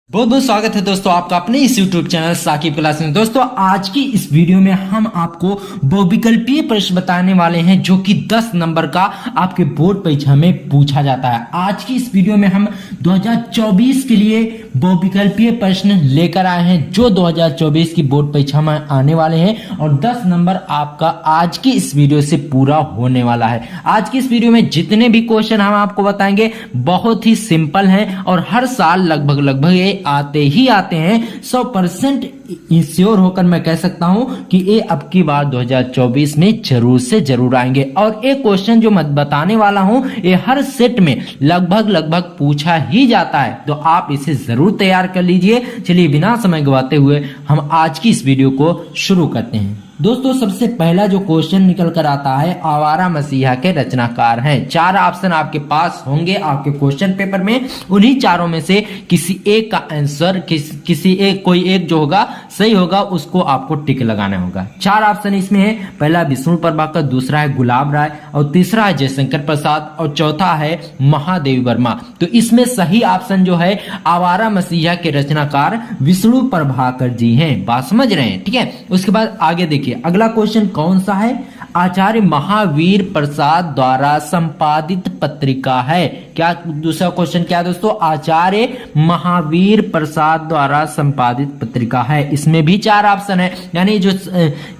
बहुत बहुत स्वागत है दोस्तों आपका अपने इस YouTube चैनल साकिब क्लास में। दोस्तों आज की इस वीडियो में हम आपको बहुविकल्पीय प्रश्न बताने वाले हैं जो कि 10 नंबर का आपके बोर्ड परीक्षा में पूछा जाता है। आज की इस वीडियो में हम 2024 के लिए बहुविकल्पीय प्रश्न लेकर आए हैं जो 2024 की बोर्ड परीक्षा में आने वाले हैं और 10 नंबर आपका आज की इस वीडियो से पूरा होने वाला है। आज की इस वीडियो में जितने भी क्वेश्चन हम आपको बताएंगे बहुत ही सिंपल हैं और हर साल लगभग ये आते ही आते हैं। 100% इंश्योर होकर मैं कह सकता हूं कि ये अब की बार 2024 में जरूर से जरूर आएंगे। और एक क्वेश्चन जो मैं बताने वाला हूं ये हर सेट में लगभग पूछा ही जाता है, तो आप इसे जरूर तैयार कर लीजिए। चलिए बिना समय गवाते हुए हम आज की इस वीडियो को शुरू करते हैं। दोस्तों सबसे पहला जो क्वेश्चन निकल कर आता है, आवारा मसीहा के रचनाकार हैं। 4 ऑप्शन आपके पास होंगे आपके क्वेश्चन पेपर में, उन्हीं चारों में से किसी एक का आंसर कोई एक जो होगा सही होगा उसको आपको टिक लगाना होगा। 4 ऑप्शन इसमें है, पहला विष्णु प्रभाकर, दूसरा है गुलाब राय और तीसरा है जयशंकर प्रसाद और चौथा है महादेवी वर्मा। तो इसमें सही ऑप्शन जो है आवारा मसीहा के रचनाकार विष्णु प्रभाकर जी हैं। बात समझ रहे हैं? ठीक है, उसके बाद आगे देखिए अगला क्वेश्चन कौन सा है। आचार्य महावीर प्रसाद द्वारा संपादित पत्रिका है। क्या दूसरा क्वेश्चन क्या दोस्तों? आचार्य महावीर प्रसाद द्वारा संपादित पत्रिका है। इसमें भी 4 ऑप्शन है, यानी जो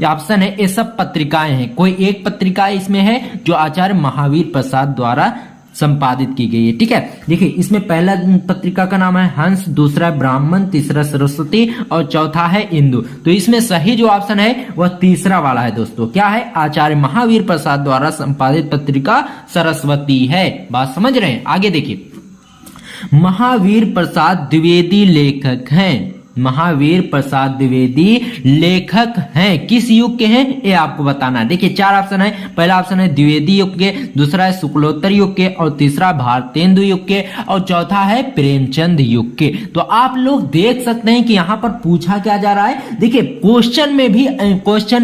ऑप्शन है ये सब पत्रिकाएं हैं, कोई एक पत्रिका इसमें है जो आचार्य महावीर प्रसाद द्वारा संपादित की गई है। ठीक है, देखिए इसमें पहला पत्रिका का नाम है हंस, दूसरा ब्राह्मण, तीसरा सरस्वती और चौथा है इंदु। तो इसमें सही जो ऑप्शन है वह तीसरा वाला है दोस्तों। क्या है? आचार्य महावीर प्रसाद द्वारा संपादित पत्रिका सरस्वती है। बात समझ रहे हैं? आगे देखिए, महावीर प्रसाद द्विवेदी लेखक हैं। महावीर प्रसाद द्विवेदी लेखक हैं, किस युग के हैं ये आपको बताना है। देखिए 4 ऑप्शन है, पहला ऑप्शन है द्विवेदी युग के, दूसरा है शुक्लोत्तर युग के और तीसरा भारतेंदु युग के और चौथा है प्रेमचंद युग के। तो आप लोग देख सकते हैं कि यहाँ पर पूछा क्या जा रहा है। देखिए क्वेश्चन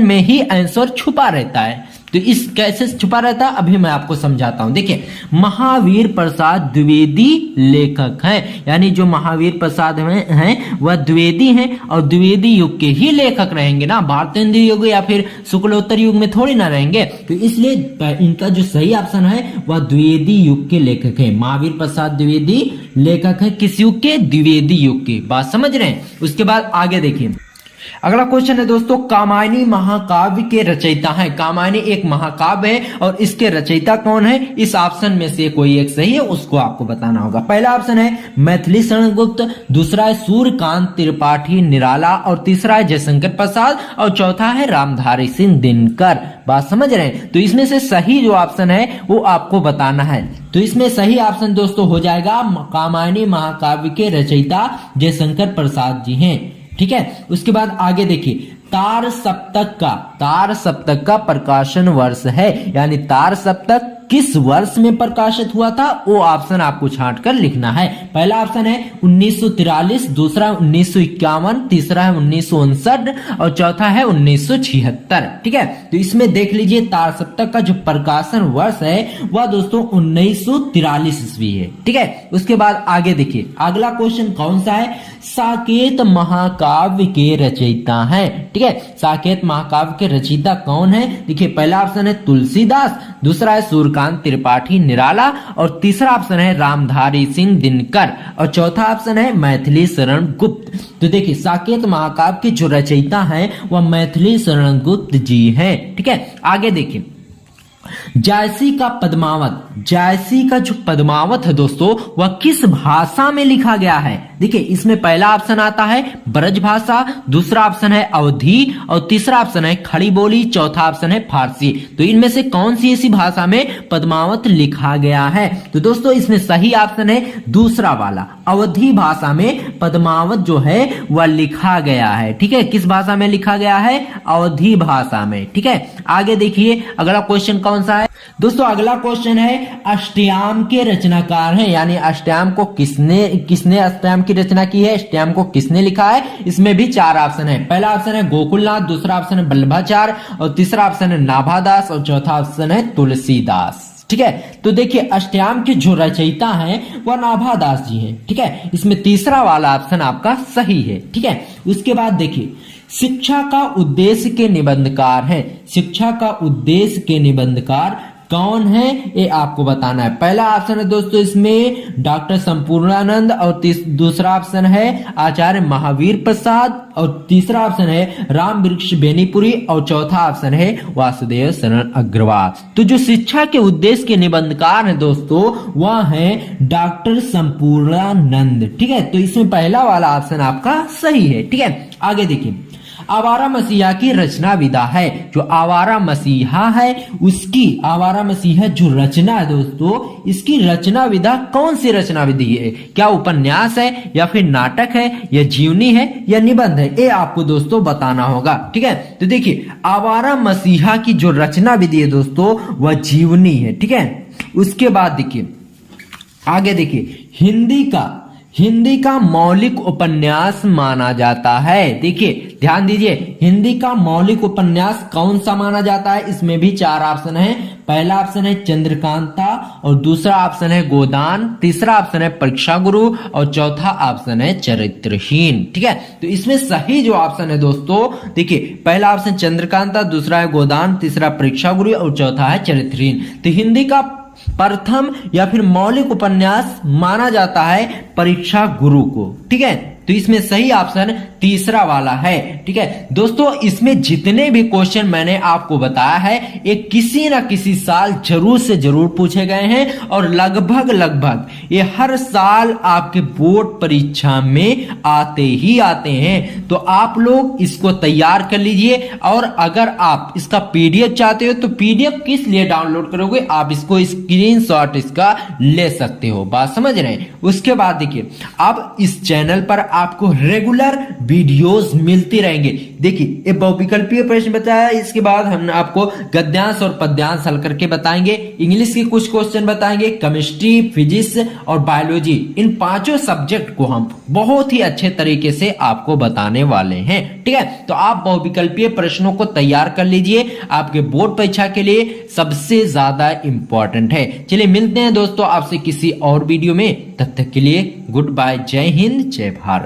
में ही आंसर छुपा रहता है। तो इस कैसे छुपा रहता है अभी मैं आपको समझाता हूं। देखिए महावीर प्रसाद द्विवेदी लेखक हैं, यानी जो महावीर प्रसाद हैं वह द्विवेदी हैं और द्विवेदी युग के ही लेखक रहेंगे ना, भारतेंदु युग या फिर शुक्लोत्तर युग में थोड़ी ना रहेंगे। तो इसलिए इनका जो सही ऑप्शन है वह द्विवेदी युग के लेखक है। महावीर प्रसाद द्विवेदी लेखक है, किस युग के? द्विवेदी युग के। बात समझ रहे हैं? उसके बाद आगे देखिए अगला क्वेश्चन है दोस्तों, कामायनी महाकाव्य के रचयिता हैं। कामायनी एक महाकाव्य है और इसके रचयिता कौन है? इस ऑप्शन में से कोई एक सही है, उसको आपको बताना होगा। पहला ऑप्शन है मैथिली शरण गुप्त, दूसरा है सूर्यकांत त्रिपाठी निराला और तीसरा है जयशंकर प्रसाद और चौथा है रामधारी सिंह दिनकर। बात समझ रहे हैं? तो इसमें से सही जो ऑप्शन है वो आपको बताना है। तो इसमें सही ऑप्शन दोस्तों हो जाएगा कामायनी महाकाव्य के रचयिता जयशंकर प्रसाद जी हैं। ठीक है, उसके बाद आगे देखिए तार सप्तक का प्रकाशन वर्ष है, यानी तार सप्तक किस वर्ष में प्रकाशित हुआ था वो ऑप्शन आपको छांट कर लिखना है। पहला ऑप्शन है 1943, दूसरा 1951, तीसरा है 1959 और चौथा है 1976। ठीक है, तो इसमें देख लीजिए तार सप्तक का जो प्रकाशन वर्ष है वह दोस्तों 1943 ईस्वी है। ठीक है, उसके बाद आगे देखिए अगला क्वेश्चन कौन सा है, साकेत महाकाव्य के रचयिता हैं। ठीक है, साकेत महाकाव्य के रचयिता कौन है? देखिए पहला ऑप्शन है तुलसीदास, दूसरा है सूर्यकांत त्रिपाठी निराला और तीसरा ऑप्शन है रामधारी सिंह दिनकर और चौथा ऑप्शन है मैथिली शरण गुप्त। तो देखिए साकेत महाकाव्य के जो रचयिता हैं वह मैथिली शरण गुप्त जी हैं। ठीक है, आगे देखिए जायसी का जो पद्मावत है दोस्तों वह किस भाषा में लिखा गया है? देखिए इसमें पहला ऑप्शन आता है ब्रज भाषा, दूसरा ऑप्शन है अवधी और तीसरा ऑप्शन है खड़ी बोली, चौथा ऑप्शन है फारसी। तो इनमें से कौन सी ऐसी भाषा में पद्मावत लिखा गया है? तो दोस्तों इसमें सही ऑप्शन है दूसरा वाला, अवधी भाषा में पद्मावत जो है वह लिखा गया है। ठीक है, किस भाषा में लिखा गया है? अवधी भाषा में। ठीक है, आगे देखिए अगला क्वेश्चन कौन सा है दोस्तों? अगला क्वेश्चन है अष्टयाम के रचनाकार हैं, यानी अष्टयाम को किसने अष्टयाम की रचना की है, अष्टयाम को किसने लिखा है? इसमें भी 4 ऑप्शन है। पहला ऑप्शन है गोकुलनाथ, दूसरा ऑप्शन है वल्लभाचार्य और तीसरा ऑप्शन है नाभादास और चौथा ऑप्शन है तुलसीदास। ठीक है। तो देखिए अष्टयाम के जो रचयिता हैं वह नाभा दास जी हैं, ठीक है। इसमें तीसरा वाला ऑप्शन आपका सही है, ठीक है। उसके बाद देखिए शिक्षा का उद्देश्य के निबंधकार हैं, शिक्षा का उद्देश्य के निबंधकार कौन है ये आपको बताना है। पहला ऑप्शन है दोस्तों इसमें डॉक्टर संपूर्णानंद और दूसरा ऑप्शन है आचार्य महावीर प्रसाद और तीसरा ऑप्शन है राम वृक्ष बेनीपुरी और चौथा ऑप्शन है वासुदेव शरण अग्रवाल। तो जो शिक्षा के उद्देश्य के निबंधकार हैं दोस्तों वह है डॉक्टर संपूर्णानंद, ठीक है। तो इसमें पहला वाला ऑप्शन आपका सही है, ठीक है। आगे देखिए आवारा मसीहा की रचना विधा है, जो आवारा मसीहा है उसकी आवारा मसीहा जो रचना है दोस्तों इसकी रचना विधा कौन सी रचना विधि है, क्या उपन्यास है या फिर नाटक है या जीवनी है या निबंध है, ये आपको दोस्तों बताना होगा, ठीक है। तो देखिए आवारा मसीहा की जो रचना विधि है दोस्तों वह जीवनी है, ठीक है। उसके बाद देखिए आगे देखिए हिंदी का मौलिक उपन्यास माना जाता है। देखिए ध्यान दीजिए हिंदी का मौलिक उपन्यास कौन सा माना जाता है, इसमें भी चार ऑप्शन है। पहला ऑप्शन है चंद्रकांता और दूसरा ऑप्शन है गोदान, तीसरा ऑप्शन है परीक्षा गुरु और चौथा ऑप्शन है चरित्रहीन, ठीक है। तो इसमें सही जो ऑप्शन है दोस्तों देखिए पहला ऑप्शन चंद्रकांता, दूसरा है गोदान, तीसरा परीक्षा गुरु और चौथा है चरित्रहीन। तो हिंदी का प्रथम या फिर मौलिक उपन्यास माना जाता है परीक्षा गुरु को, ठीक है। तो इसमें सही ऑप्शन तीसरा वाला है, ठीक है। दोस्तों इसमें जितने भी क्वेश्चन मैंने आपको बताया है ये किसी ना किसी साल जरूर से जरूर पूछे गए हैं और लगभग ये हर साल आपके बोर्ड परीक्षा में आते ही आते हैं। तो आप लोग इसको तैयार कर लीजिए और अगर आप इसका पीडीएफ चाहते हो तो पीडीएफ किस लिए डाउनलोड करोगे, आप इसको स्क्रीनशॉट इसका ले सकते हो, बात समझ रहे हैं। उसके बाद देखिए अब इस चैनल पर आपको रेगुलर वीडियोस मिलती रहेंगे। देखिए ये बहुविकल्पीय प्रश्न बताया, इसके बाद हम आपको गद्यांश और पद्यांश हल करके बताएंगे, इंग्लिश के कुछ क्वेश्चन बताएंगे, केमिस्ट्री, फिजिक्स और बायोलॉजी, इन पांचों सब्जेक्ट को हम बहुत ही अच्छे तरीके से आपको बताने वाले हैं, ठीक है। तो आप बहुविकल्पीय प्रश्नों को तैयार कर लीजिए, आपके बोर्ड परीक्षा के लिए सबसे ज्यादा इंपॉर्टेंट है। चलिए मिलते हैं दोस्तों आपसे किसी और वीडियो में, तब तक के लिए गुड बाय, जय हिंद, जय भारत।